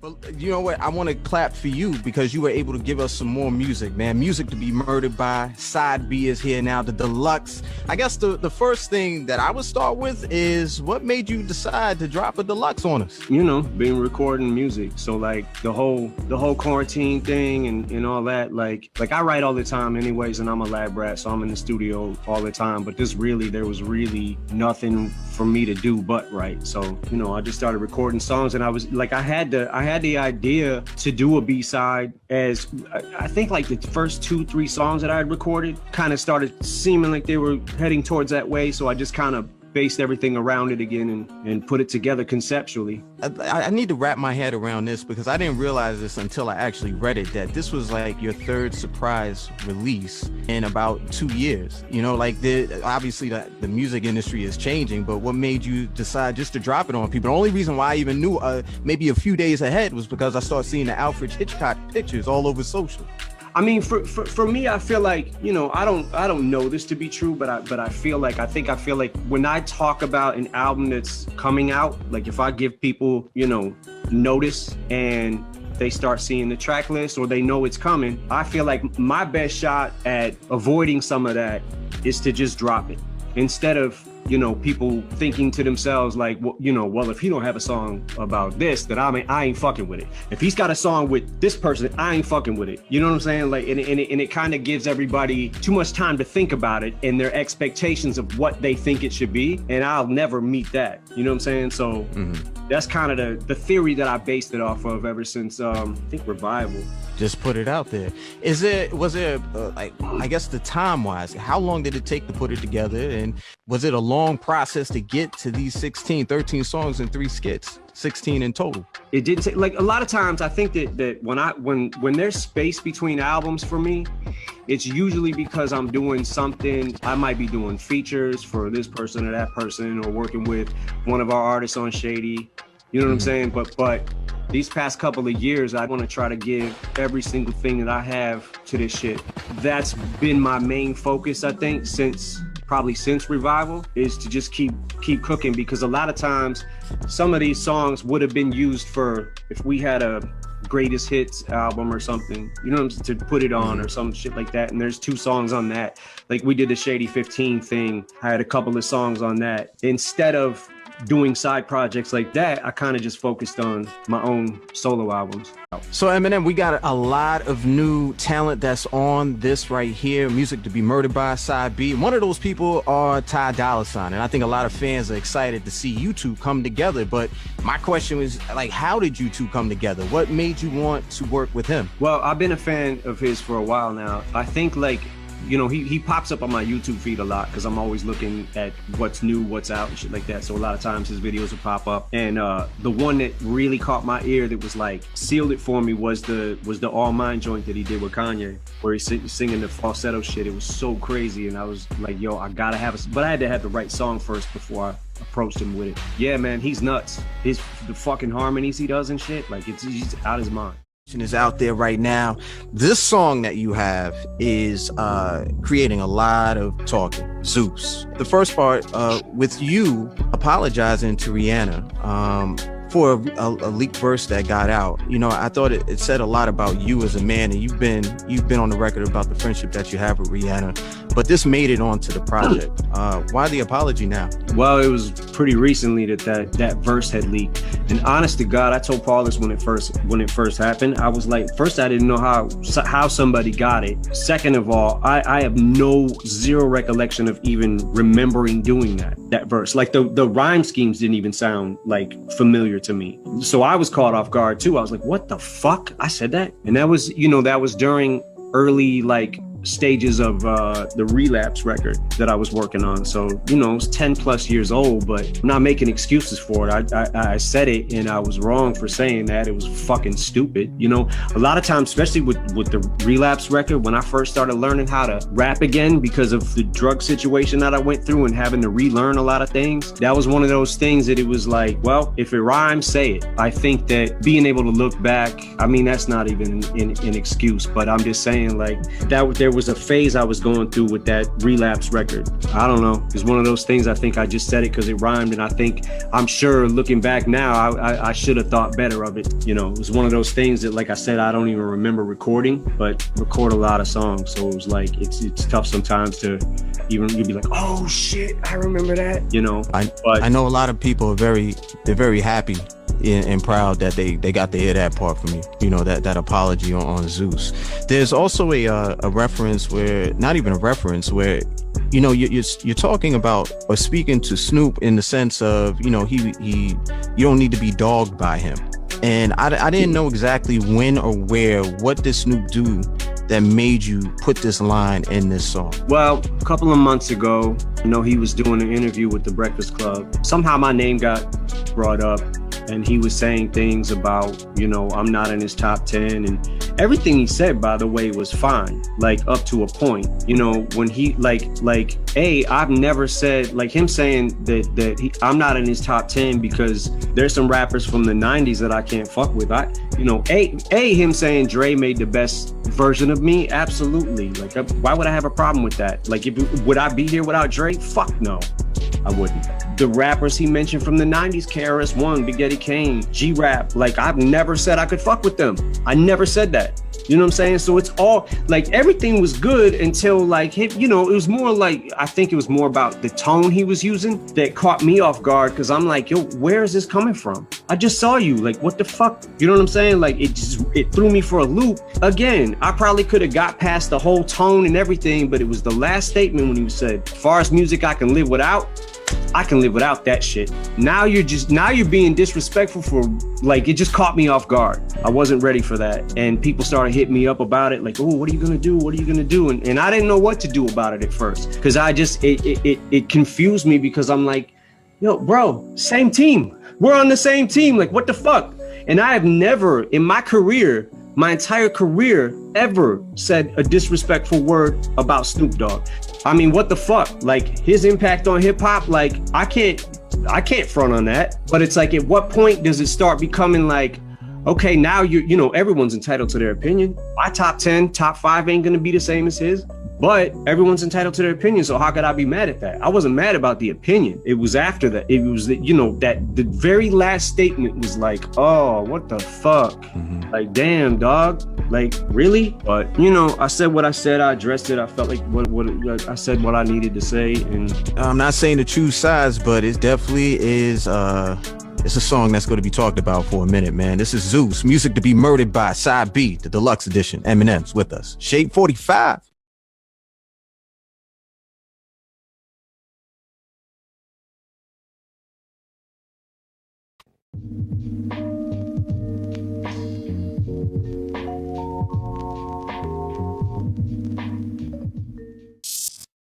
But you know what? I want to clap for you because you were able to give us some more music, man. Music to be murdered by. Side B is here now, the deluxe. I guess the first thing that I would start with is what made you decide to drop a deluxe on us? You know, been recording music. So like the whole quarantine thing and all that, like I write all the time anyways, and I'm a lab rat, so I'm in the studio all the time. But there was really nothing for me to do but write. So, you know, I just started recording songs, and I was like, I had the idea to do a B-side, as I think like the first 2-3 songs that I had recorded kind of started seeming like they were heading towards that way. So I just kind of based everything around it again and put it together conceptually. I need to wrap my head around this because I didn't realize this until I actually read it, that this was like your third surprise release in about 2 years. You know, like obviously the music industry is changing, but what made you decide just to drop it on people? The only reason why I even knew maybe a few days ahead was because I started seeing the Alfred Hitchcock pictures all over social. I mean, for me, I feel like, you know, I don't know this to be true, but I feel like when I talk about an album that's coming out, like if I give people, you know, notice and they start seeing the track list or they know it's coming, I feel like my best shot at avoiding some of that is to just drop it instead of, you know, people thinking to themselves like, well, you know, well, if he don't have a song about this, then I ain't fucking with it. If he's got a song with this person, I ain't fucking with it. You know what I'm saying? Like, and it kind of gives everybody too much time to think about it and their expectations of what they think it should be. And I'll never meet that. You know what I'm saying? So that's kind of the theory that I based it off of ever since, I think Revival. Just put it out there. Was it like, I guess the time wise, how long did it take to put it together? And was it a long process to get to these 13 songs and 3 skits, 16 in total? It didn't take, like a lot of times I think that when there's space between albums for me, it's usually because I'm doing something. I might be doing features for this person or that person, or working with one of our artists on Shady. You know what I'm saying? But these past couple of years, I want to try to give every single thing that I have to this shit. That's been my main focus, I think, since Revival, is to just keep cooking, because a lot of times some of these songs would have been used for, if we had a greatest hits album or something, you know, to put it on or some shit like that. And there's 2 songs on that. Like we did the Shady 15 thing. I had a couple of songs on that. Instead of doing side projects like that, I kind of just focused on my own solo albums. So Eminem, we got a lot of new talent that's on this right here, Music to be Murdered by, Side B. One of those people are Ty Dolla $ign, and I think a lot of fans are excited to see you two come together. But my question was, like, how did you two come together? What made you want to work with him? Well, I've been a fan of his for a while now. I think, like, you know, he pops up on my YouTube feed a lot because I'm always looking at what's new, what's out and shit like that. So a lot of times his videos will pop up. And the one that really caught my ear that was like sealed it for me was the All Mine joint that he did with Kanye, where he's singing the falsetto shit. It was so crazy. And I was like, yo, I gotta have but I had to have the right song first before I approached him with it. Yeah, man, he's nuts. The fucking harmonies he does and shit, like he's out of his mind. Is out there right now. This song that you have is creating a lot of talking. Zeus. The first part with you apologizing to Rihanna for a leaked verse that got out. You know, I thought it said a lot about you as a man, and you've been on the record about the friendship that you have with Rihanna, but this made it onto the project. Why the apology now? Well, it was pretty recently that verse had leaked, and honest to God, I told Paul this when it first happened. I was like, first, I didn't know how somebody got it. Second of all, I have zero recollection of even remembering doing that verse. Like the rhyme schemes didn't even sound like familiar to me. So I was caught off guard too. I was like, what the fuck? I said that? And that was during early like stages of the Relapse record that I was working on. So, you know, it's 10 plus years old, but I'm not making excuses for it. I said it and I was wrong for saying that. It was fucking stupid. You know, a lot of times, especially with the Relapse record, when I first started learning how to rap again because of the drug situation that I went through and having to relearn a lot of things, that was one of those things that it was like, well, if it rhymes, say it. I think that being able to look back, I mean, that's not even an excuse, but I'm just saying, like, that there was a phase I was going through with that Relapse record. I don't know. It's one of those things. I think I just said it because it rhymed, and I'm sure looking back now, I should have thought better of it. You know, it was one of those things that, like I said, I don't even remember recording, but record a lot of songs. So it was like, it's tough sometimes to even, you'd be like, oh shit, I remember that, you know. I know a lot of people are they're very happy and proud that they got to hear that part from you. You know, that apology on Zeus. There's also a reference where, not even a reference, where, you know, you're talking about or speaking to Snoop in the sense of, you know, you don't need to be dogged by him. And I didn't know exactly when or where. What did Snoop do that made you put this line in this song? Well, a couple of months ago, you know, he was doing an interview with the Breakfast Club. Somehow my name got brought up, and he was saying things about, you know, I'm not in his top 10, and everything he said, by the way, was fine, like up to a point. You know, when he I've never said, like him saying that I'm not in his top 10 because there's some rappers from the 90s that I can't fuck with. Him saying Dre made the best version of me, absolutely. Like, why would I have a problem with that? Like, would I be here without Dre? Fuck no, I wouldn't. The rappers he mentioned from the 90s, KRS-One, Big Daddy Kane, G-Rap, like, I've never said I could fuck with them. I never said that. You know what I'm saying? So it's all, like, everything was good until, like, you know, it was more like, I think it was more about the tone he was using that caught me off guard, because I'm like, yo, where is this coming from? I just saw you. Like, what the fuck? You know what I'm saying? Like, it threw me for a loop. Again, I probably could have got past the whole tone and everything, but it was the last statement when he said, as far as music I can live without, I can live without that shit. Now you're being disrespectful for, like, it just caught me off guard. I wasn't ready for that. And people started hitting me up about it, like, oh, what are you gonna do? What are you gonna do? And I didn't know what to do about it at first, because it confused me, because I'm like, yo, bro, same team. We're on the same team. Like, what the fuck? And I have never in my career, my entire career, ever said a disrespectful word about Snoop Dogg. I mean, what the fuck? Like, his impact on hip hop, like, I can't front on that. But it's like, at what point does it start becoming like, okay, now you know, everyone's entitled to their opinion. My top 10, top 5 ain't gonna be the same as his, but everyone's entitled to their opinion. So how could I be mad at that? I wasn't mad about the opinion. It was after that. It was, you know, that the very last statement was like, oh, what the fuck? Mm-hmm. Like, damn, dog. Like, really? But, you know, I said what I said. I addressed it. I felt like what I said what I needed to say. And I'm not saying to choose sides, but it definitely is it's a song that's going to be talked about for a minute, man. This is Zeus, Music to Be Murdered By, Side B, the deluxe edition. Eminem's with us. Shape 45.